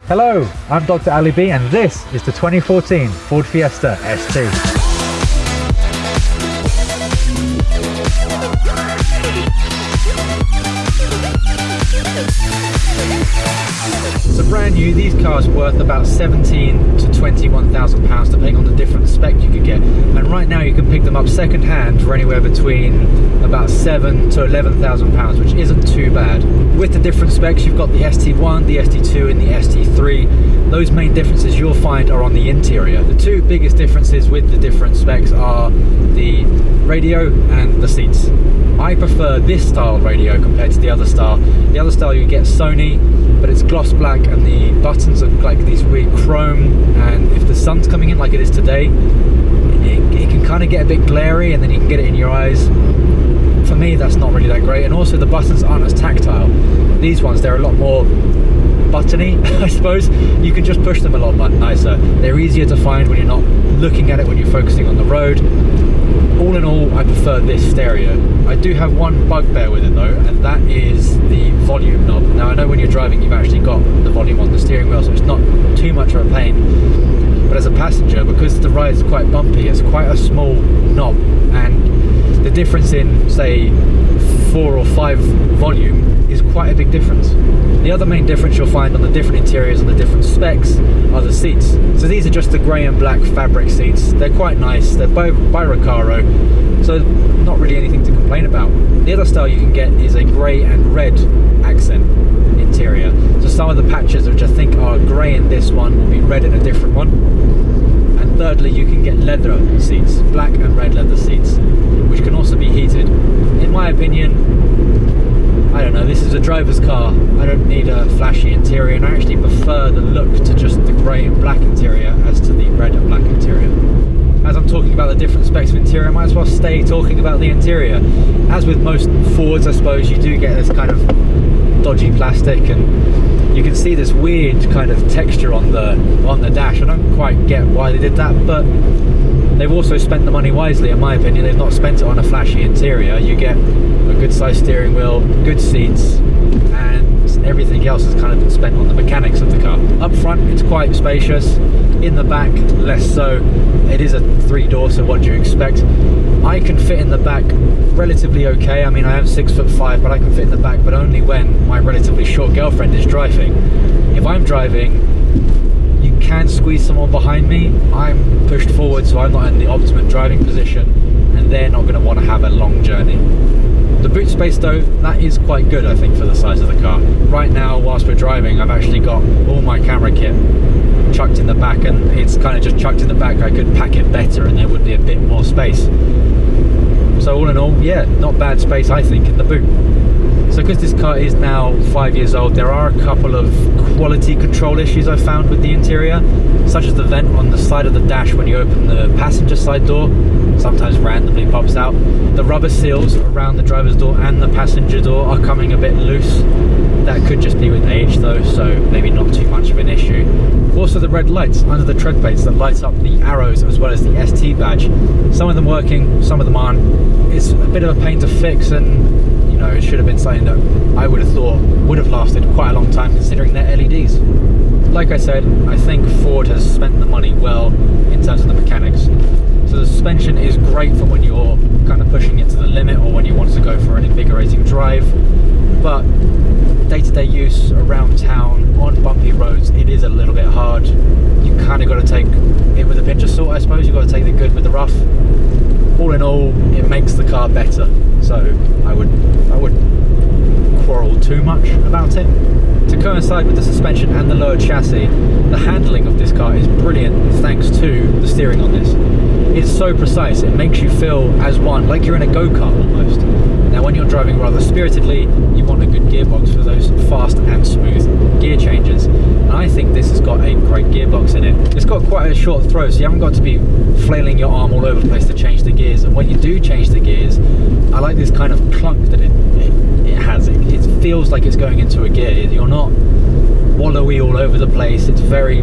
Hello, I'm Dr. Ali B and this is the 2014 Ford Fiesta ST. So brand new, these cars worth about 17 to 21,000 pounds depending on the different spec you could get, and right now you can pick them up second hand for anywhere between about 7 to 11,000 pounds, which isn't too bad. With the different specs, you've got the ST1, the ST2 and the ST3. Those main differences you'll find are on the interior. The two biggest differences with the different specs are the radio and the seats. I prefer this style radio compared to the other style. The other style you get Sony, but it's gloss black and the buttons are like these weird chrome, and if the sun's coming in like it is today, it can kind of get a bit glary and then you can get it in your eyes. For me, that's not really that great, and also the buttons aren't as tactile. These ones, they're a lot more buttony, I suppose. You can just push them a lot nicer. They're easier to find when you're not looking at it when you're focusing on the road. All in all, I prefer this stereo. I do have one bugbear with it though, and that is the volume knob. Now I know when you're driving you've actually got the volume on the steering wheel, so it's not too much of a pain. But as a passenger, because the ride is quite bumpy, it's quite a small knob, and the difference in, say, 4 or 5 volume is quite a big difference. The other main difference you'll find on the different interiors and the different specs are the seats. So these are just the grey and black fabric seats. They're quite nice. They're by Recaro, so not really anything to complain about. The other style you can get is a grey and red accent interior. So some of the patches which I think are grey in this one will be red in a different one. And thirdly, you can get leather seats, black and red leather seats, which can also be heated. In my opinion, I don't know, this is a driver's car. I don't need a flashy interior, and I actually prefer the look to just the grey and black interior as to the red and black interior. As I'm talking about the different specs of interior, I might as well stay talking about the interior. As with most Fords, I suppose, you do get this kind of dodgy plastic, and you can see this weird kind of texture on the dash. I don't quite get why they did that, but they've also spent the money wisely, in my opinion. They've not spent it on a flashy interior. You get a good sized steering wheel, good seats, and everything else has kind of been spent on the mechanics of the car. Up front, it's quite spacious. In the back, less so. It is a 3-door, so what do you expect? I can fit in the back relatively okay. I mean, I am 6'5", but I can fit in the back, but only when my relatively short girlfriend is driving. If I'm driving, you can squeeze someone behind me. I'm pushed forward, so I'm not in the optimum driving position, and they're not going to want to have a long journey. The boot space though, that is quite good I think for the size of the car. Right now, whilst we're driving, I've actually got all my camera kit chucked in the back, and it's kind of just chucked in the back. I could pack it better and there would be a bit more space. So all in all, yeah, not bad space I think in the boot. So because this car is now 5 years old, there are a couple of quality control issues I found with the interior, such as the vent on the side of the dash when you open the passenger side door, sometimes randomly pops out. The rubber seals around the driver's door and the passenger door are coming a bit loose. That could just be with age though, so maybe not too much of an issue. Also the red lights under the tread plates that light up the arrows as well as the ST badge. Some of them working, some of them aren't. It's a bit of a pain to fix, and you know, it should have been something that I would have thought would have lasted quite a long time considering they're LEDs. Like I said, I think Ford has spent the money well in terms of the mechanics. So the suspension is great for when you're kind of pushing it to the limit or when you want to go for an invigorating drive, but day-to-day use around town on bumpy roads, it is a little bit hard. You kind of got to take it with a pinch of salt, I suppose. You've got to take the good with the rough. All in all, it makes the car better, so I wouldn't quarrel too much about it. To coincide with the suspension and the lower chassis, the handling of this car is brilliant thanks to the steering on this. It's so precise, it makes you feel as one, like you're in a go-kart almost. Now when you're driving rather spiritedly, you want a good gearbox for those fast and smooth gear changes. And I think this has got a great gearbox in it. It's got quite a short throw, so you haven't got to be flailing your arm all over the place to change the gears. And when you do change the gears, I like this kind of clunk that it has. It feels like it's going into a gear. You're not wallowy all over the place. It's very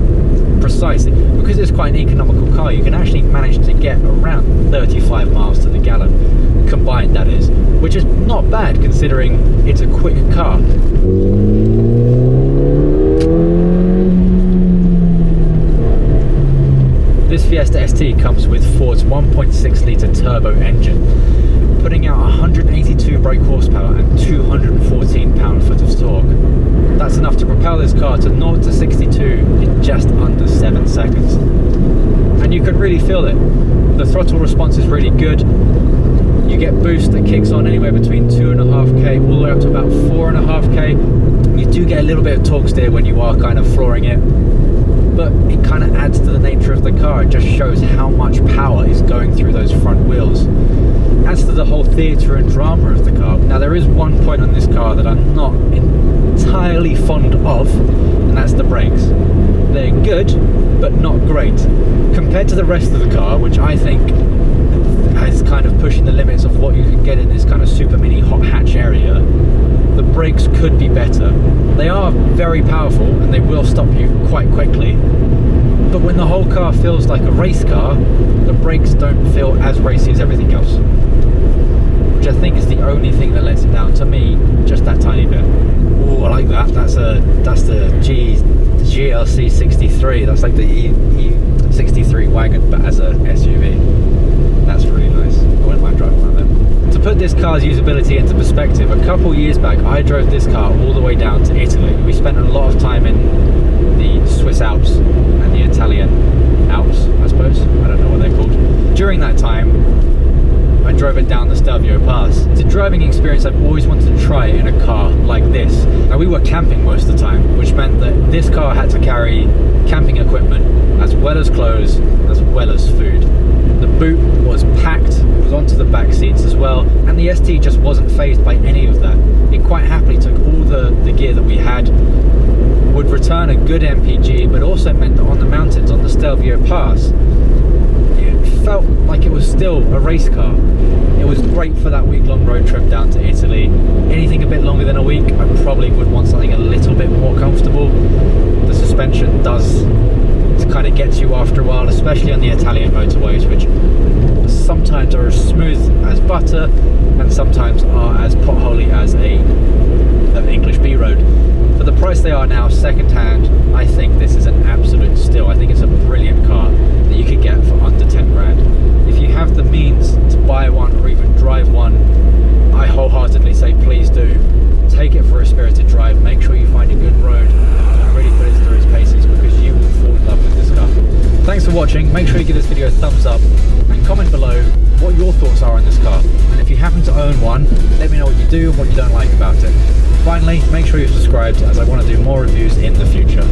precise. Because it's quite an economical car, you can actually manage to get around 35 miles to the gallon, combined that is, which is not bad considering it's a quick car. Fiesta ST comes with Ford's 1.6 litre turbo engine, putting out 182 brake horsepower and 214 pound-foot of torque. That's enough to propel this car to 0 to 62 in just under 7 seconds. And you can really feel it. The throttle response is really good. You get boost that kicks on anywhere between 2.5k all the way up to about 4.5k. You do get a little bit of torque steer when you are kind of flooring it, but it kind of adds to the nature of the car. It just shows how much power is going through those front wheels. Adds to the whole theatre and drama of the car. Now there is one point on this car that I'm not entirely fond of, and that's the brakes. They're good, but not great. Compared to the rest of the car, which I think is kind of pushing the limits of what you can get in this kind of super mini hot hatch area, the brakes could be better. They are very powerful and they will stop you quite quickly, but when the whole car feels like a race car, the brakes don't feel as racy as everything else, which I think is the only thing that lets it down to me, just that tiny bit. Oh, I like that. That's the GLC 63. That's like the E63 wagon, but as a SUV. That's really nice. I wouldn't mind driving around there. To put this car's usability into perspective, a couple years back I drove this car all the way down to Italy. We spent a lot of time in the Swiss Alps and the Italian Alps, I suppose. I don't know what they're called. During that time, I drove it down the Stelvio Pass. It's a driving experience I've always wanted to try in a car like this. Now, we were camping most of the time, which meant that this car had to carry camping equipment as well as clothes, as well as food. The boot was packed, it was onto the back seats as well, and the ST just wasn't fazed by any of that. It quite happily took all the gear that we had, would return a good MPG, but also meant that on the mountains, on the Stelvio Pass, it felt like it was still a race car. It was great for that week-long road trip down to Italy. Anything a bit longer than a week, I probably would want something a little bit more comfortable. The suspension does kind of gets you after a while, especially on the Italian motorways, which sometimes are as smooth as butter and sometimes are as potholy as an English B road. For the price they are now, second hand, I think this is an absolute steal. I think it's a brilliant car that you could get for under 10 grand. If you have the means to buy one or even drive one, I wholeheartedly say please do. Take it for a spirited drive, make sure you find a good road and really put it through its paces, because you will fall in love with this car. Thanks for watching. Make sure you give this video a thumbs up and comment below what your thoughts are on this car. And if you happen to own one, let me know what you do and what you don't like about it. Finally, make sure you're subscribed, as I want to do more reviews in the future.